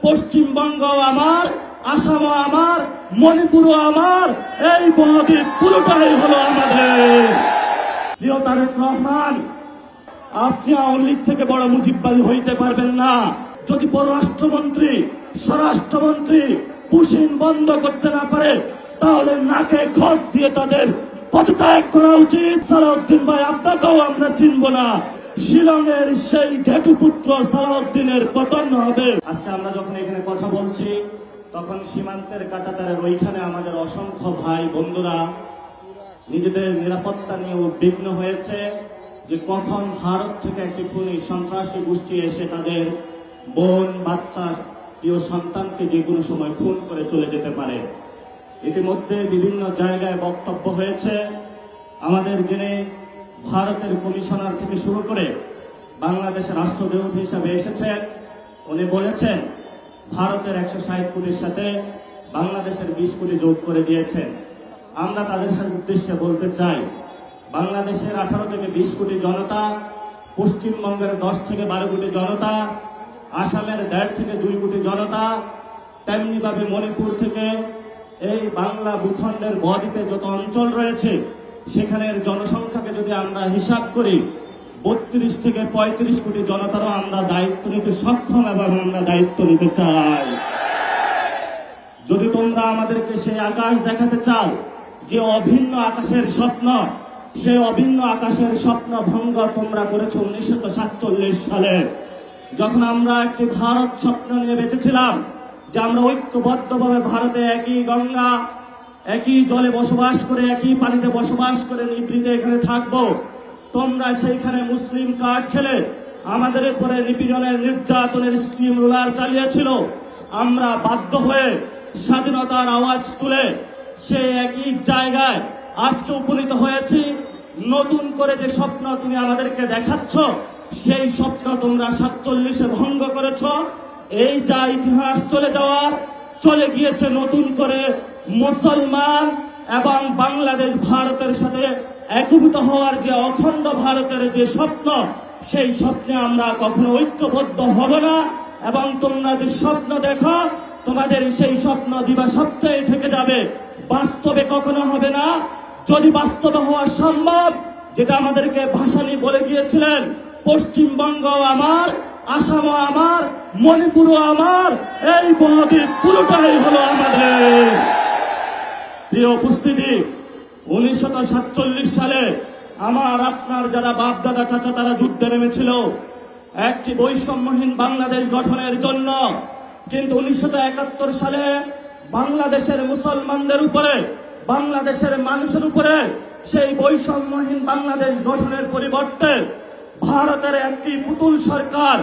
পশ্চিমবঙ্গ আমার, আসামও আমার, মণিপুরও আমার, এই বদ্বীপ পুরোটাই হলো আমাদের। প্রিয় তারেক রহমান, আপনি আওয়ামী লীগ থেকে বড় মুজিববাদী হইতে পারবেন না। যদি পররাষ্ট্রমন্ত্রী, স্বরাষ্ট্রমন্ত্রী পুশিন বন্ধ করতে না পারে, তাহলে নাকে খত দিয়ে তাদের পদত্যাগ করা উচিত। সালাউদ্দিন ভাই, আপনাকেও আমরা চিনব না। শিলংয়ের সেই ঘেটুপুত্র সালাউদ্দিনের পতন হবে। আজকে আমরা যখন এখানে কথা বলছি, তখন সীমান্তের কাঁটাতারের ওইখানে আমাদের অসংখ্য ভাই বন্ধুরা নিজেদের নিরাপত্তা নিয়ে উদ্বিগ্ন হয়েছে যে কখন ভারত থেকে একটি খুনি সন্ত্রাসী গোষ্ঠী এসে তাদের বোন, বাচ্চা, প্রিয় সন্তানকে যে কোনো সময় খুন করে চলে যেতে পারে। ইতিমধ্যে বিভিন্ন জায়গায় বক্তব্য হয়েছে। আমাদের যিনি ভারতের কমিশনার থেকে শুরু করে বাংলাদেশের রাষ্ট্রদূত হিসাবে এসেছেন, উনি বলেছেন ভারতের 160 কোটির সাথে বাংলাদেশের 20 কোটি যোগ করে দিয়েছেন। আমরা তাদের উদ্দেশ্যে বলতে চাই, বাংলাদেশের 18 থেকে 20 কোটি জনতা, পশ্চিমবঙ্গের 10 থেকে 12 কোটি জনতা, আসামের 1.5 থেকে 2 কোটি জনতা, তেমনিভাবে মণিপুর থেকে এই বাংলা ভূখণ্ডের বদ্বীপে যত অঞ্চল রয়েছে সেখানের জনসংখ্যাকে যদি আমরা হিসাব করি, 32 থেকে 35 কোটি জনতারও আমরা দায়িত্ব নিতে সক্ষম এবং আমরা দায়িত্ব নিতে চাই। যদি তোমরা আমাদেরকে সেই আকাশ দেখাতে চাও যে অভিন্ন আকাশের স্বপ্ন, সেই অভিন্ন আকাশের স্বপ্ন ভঙ্গ তোমরা করেছো 1947 সালে, যখন আমরা একটি ভারত স্বপ্ন নিয়ে বেঁচেছিলাম যে আমরা ঐক্যবদ্ধভাবে ভারতে একই গঙ্গা, একই জলে বসবাস করে, একই পানিতে বসবাস করে নিভৃতে এখানে থাকবো। তোমরা সেইখানে মুসলিম কার্ড খেলে আমাদের উপরে নিপীড়নের, নির্যাতনের স্টিম রোলার চালিয়েছিল। আমরা বাধ্য হয়ে স্বাধীনতার আওয়াজ তুলে সেই একই জায়গায় আজকে উপনীত হয়েছি। নতুন করে যে স্বপ্ন তুমি আমাদেরকে দেখাচ্ছ, সেই স্বপ্ন তোমরা 47-এ ভঙ্গ করেছ। এই যা ইতিহাস চলে গিয়েছে, নতুন করে মুসলমান এবং বাংলাদেশ ভারতের সাথে একীভূত হওয়ার যে অখণ্ড ভারতের যে স্বপ্ন, সেই স্বপ্নে আমরা কখনো ঐক্যবদ্ধ হব না। এবং তোমরা যে স্বপ্ন দেখো, তোমাদের সেই স্বপ্ন দিবা স্বপ্নেই থেকে যাবে, বাস্তবে কখনো হবে না। যদি বাস্তবে হওয়া সম্ভব, যেটা আমাদেরকে ভাসানী বলে গিয়েছিলেন, পশ্চিমবঙ্গ আমার, আসামও আমার, মণিপুরও আমার, এই বদ্বীপ পুরোটাই হলো আমাদের। প্রিয় উপস্থিতি, 1947 সালে আমার আপনার যারা বাপ দাদা চাচা তারা যুদ্ধে নেমেছিল একটি বৈষম্যহীন বাংলাদেশ গঠনের জন্য। কিন্তু 1971 সালে বাংলাদেশের মুসলমানদের উপরে, বাংলাদেশের মানুষের উপরে সেই বৈষম্যহীন বাংলাদেশ গঠনের পরিবর্তে ভারতের একটি পুতুল সরকার,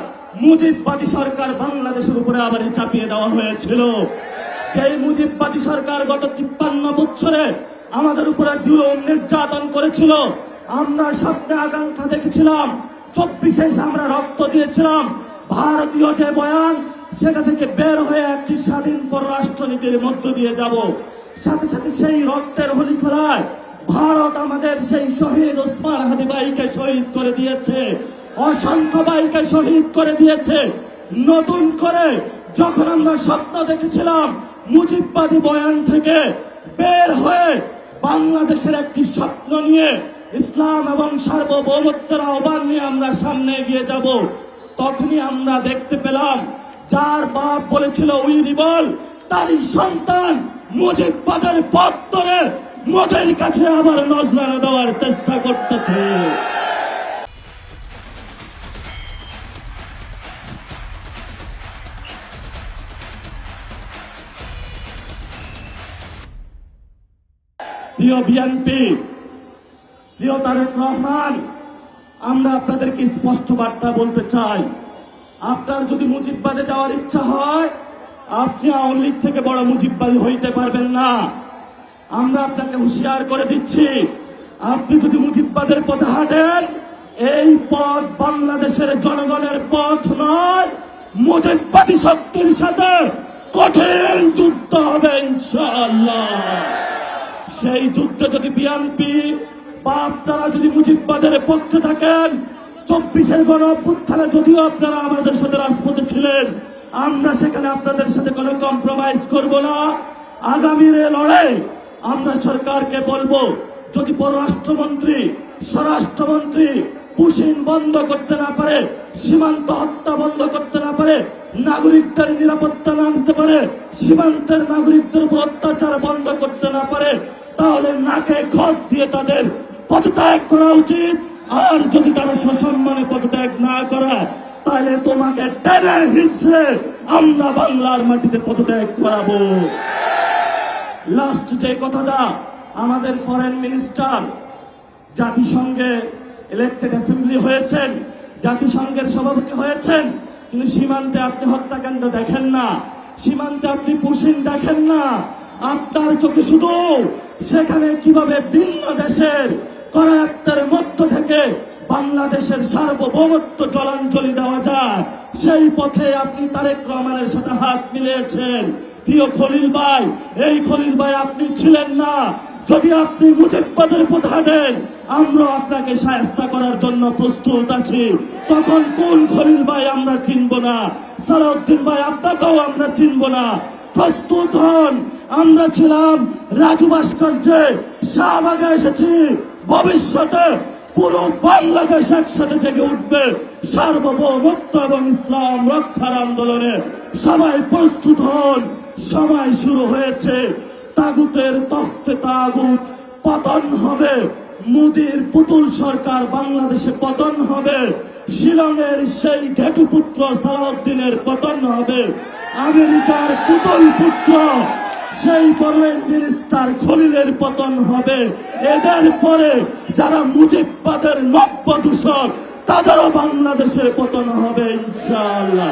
মুজিববাদী সরকার বাংলাদেশের উপরে আবার চাপিয়ে দেওয়া হয়েছিল। সেই মুজিববাদী সরকার গত 53 বছরে আমাদের উপরে জুলুম নির্যাতন করেছিল। আমরা স্বপ্নে আকাঙ্ক্ষা দেখেছিলাম, 24-এ আমরা রক্ত দিয়েছিলাম। ভারতীয় যে বয়ান, সেটা থেকে বের হয়ে একটি স্বাধীন পররাষ্ট্রনীতির মধ্য দিয়ে যাব। সাথে সাথে সেই রক্তের হোলি খেলায় ভারত আমাদের সেই শহীদ ওসমান হাদি ভাইকে শহীদ করে দিয়েছে, অসংখ্য ভাইকে শহীদ করে দিয়েছে। নতুন করে যখন আমরা স্বপ্ন দেখেছিলাম, মুজিববাদী বয়ান থেকে বের হয়ে বাংলাদেশের একটি স্বপ্ন নিয়ে ইসলাম এবং সার্বভৌমত্বের আহ্বান নিয়ে আমরা সামনে এগিয়ে যাব, তখনই আমরা দেখতে পেলাম যার বাপ বলেছিল উই রিবল, তারই সন্তান মুজিববাদের পথ ধরে মোদের কাছে আবার নজরানা দেওয়ার চেষ্টা করতেছে। প্রিয় বিএনপি, প্রিয় তারেক রহমান, আমরা আপনাদেরকে স্পষ্ট বার্তা বলতে চাই, আপনার যদি মুজিববাদে যাওয়ার ইচ্ছা হয়, আপনি আওয়ামী লীগ থেকে বড় মুজিববাদী হইতে পারবেন না। আমরা আপনাকে হুঁশিয়ার করে দিচ্ছি, আপনি যদি মুজিববাদের পথে হাঁটেন, এই পথ বাংলাদেশের জনগণের পথ নয়। মুজিববাদী শক্তির সাথে কঠিন যুদ্ধ হবে ইনশাআল্লাহ। সেই যুদ্ধে যদি বিএনপি বা আপনারা যদি মুজিববাদের পক্ষে থাকেন, 24-এর গণ অভ্যুত্থানে যদিও আপনারা আমাদের সাথে রাজপথে ছিলেন, আমরা সেখানে আপনাদের সাথে কোনো কম্প্রোমাইজ করব না। আগামীর এই লড়াই আমরা সরকারকে বলবো, যদি পররাষ্ট্রমন্ত্রী, স্বরাষ্ট্রমন্ত্রী পুশিন বন্ধ করতে না পারে, সীমান্ত হত্যা বন্ধ করতে না পারে, নাগরিকদের নিরাপত্তা না দিতে পারে, সীমান্তের নাগরিকদের উপর অত্যাচার বন্ধ করতে না পারে, তাহলে নাকে খত দিয়ে তাদের পদত্যাগ করা উচিত। আর যদি তারা সসম্মানে পদত্যাগ না করে, তাহলে তোমাকে টেনে হিঁচড়ে আমরা বাংলার মাটিতে পদত্যাগ করাবো। লাস্ট যে কথাটা, আমাদের ফরেন মিনিস্টার জাতিসংঘে ইলেকটেড অ্যাসেম্বলি হয়েছেন, জাতিসংঘের সভাপতি হয়েছেন, কিন্তু সীমান্তে আপনি হত্যাকাণ্ড দেখেন না, সীমান্তে আপনি পুশিন দেখেন না। আপনার চোখে শুধু সেখানে কিভাবে ভিন্ন দেশের করায়ত্তের মধ্য থেকে বাংলাদেশের সার্বভৌমত্ব জলাঞ্জলি দেওয়া যায়, সেই পথে আপনি তারেক রহমানের সাথে হাত মিলিয়েছেন। প্রিয় খলিল ভাই, এই খলিল ভাই আপনি ছিলেন না। যদি আপনি মুজিববাদের পথ হাঁটেন, আমরা আপনাকে শায়েস্তা করার জন্য প্রস্তুত আছি। তখন কোন খলিল ভাই আমরা চিনব না, সালাউদ্দিন ভাই আপনাকেও আমরা চিনব না। প্রস্তুত হন। আমরা ছিলাম রাজু ভাস্কর্যে, শাহবাগে এসেছি, ভবিষ্যতে পুরো বাংলাদেশ একসাথে জেগে উঠবে সার্বভৌমত্ব এবং ইসলাম রক্ষার আন্দোলনে। সবাই প্রস্তুত হন, সময় শুরু হয়েছে। তাগুতের তখ্তে তাগুত পতন হবে, মোদির পুতুল সরকার বাংলাদেশে পতন হবে, শিলংয়ের সেই ঘেটুপুত্র সালাউদ্দিনের পতন হবে, আমেরিকার পুতুল পুত্র সেই ফরেন মিনিস্টার খলিলের পতন হবে। এদের পরে যারা মুজিববাদের নব্য দূষক, তাদেরও বাংলাদেশের পতন হবে ইনশাআল্লাহ।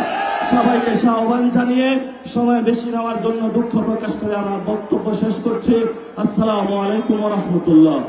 সবাইকে আহ্বান জানিয়ে সময় বেশি নেওয়ার জন্য দুঃখ প্রকাশ করে আমার বক্তব্য শেষ করছি। আসসালামু আলাইকুম ওয়া রাহমাতুল্লাহ।